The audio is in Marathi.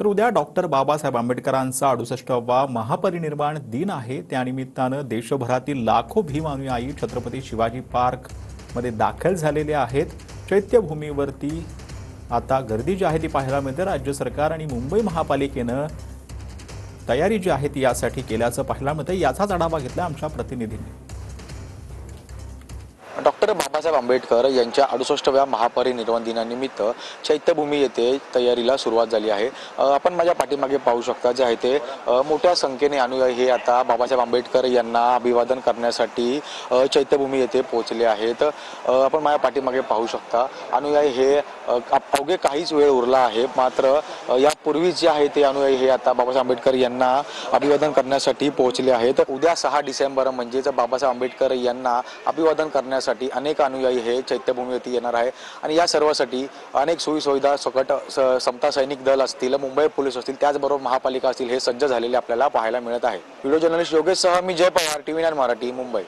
तर उद्या डॉक्टर बाबासाहेब आंबेडकरांचा 68वा महापरिनिर्वाण दिन आहे। त्यानिमित्तानं देशभरातील लाखो भीम अनुयायी छत्रपती शिवाजी पार्क मध्ये दाखल झालेले आहेत। चैत्यभूमीवरती आता गर्दी जी आहे ती पाहायला मिळते। राज्य सरकार आणि मुंबई महापालिकेनं तयारी जी आहे ती यासाठी केल्याचं पाहायला मिळतं। याचाच आढावा घेतला आमच्या प्रतिनिधींनी। डॉक्टर बाबासाहेब आंबेडकर यांच्या 68व्या महापरिनिर्वाण दिनानिमित्त चैत्यभूमी येथे तयारीला सुरुवात झाली आहे। आपण माझ्या पाठीमागे पाहू शकता जे आहे ते मोठ्या संख्येने अनुयायी हे आता बाबासाहेब आंबेडकर यांना अभिवादन करण्यासाठी चैत्यभूमी येथे पोहोचले आहेत। आपण माझ्या पाठीमागे पाहू शकता अनुयायी हे अवघे काहीच वेळ उरला आहे, मात्र यापूर्वी जे आहे ते अनुयायी हे आता बाबासाहेब आंबेडकर यांना अभिवादन करण्यासाठी पोहोचले आहेत। उद्या 6 डिसेंबर म्हणजेच बाबासाहेब आंबेडकर यांना अभिवादन करण्यासाठी अनेक अनुयायी हे चैत्यभूमीवरती येणार आहे आणि या सर्वांसाठी अनेक सोयीसुविधा सकट समता सैनिक दल असतील, मुंबई पोलीस असतील, त्याचबरोबर महापालिका असतील हे सज्ज झालेले आपल्याला पाहायला मिळत आहे। व्हिडिओ जर्नलिस्ट योगेश सह मी जय पवार, TV9 मराठी, मुंबई।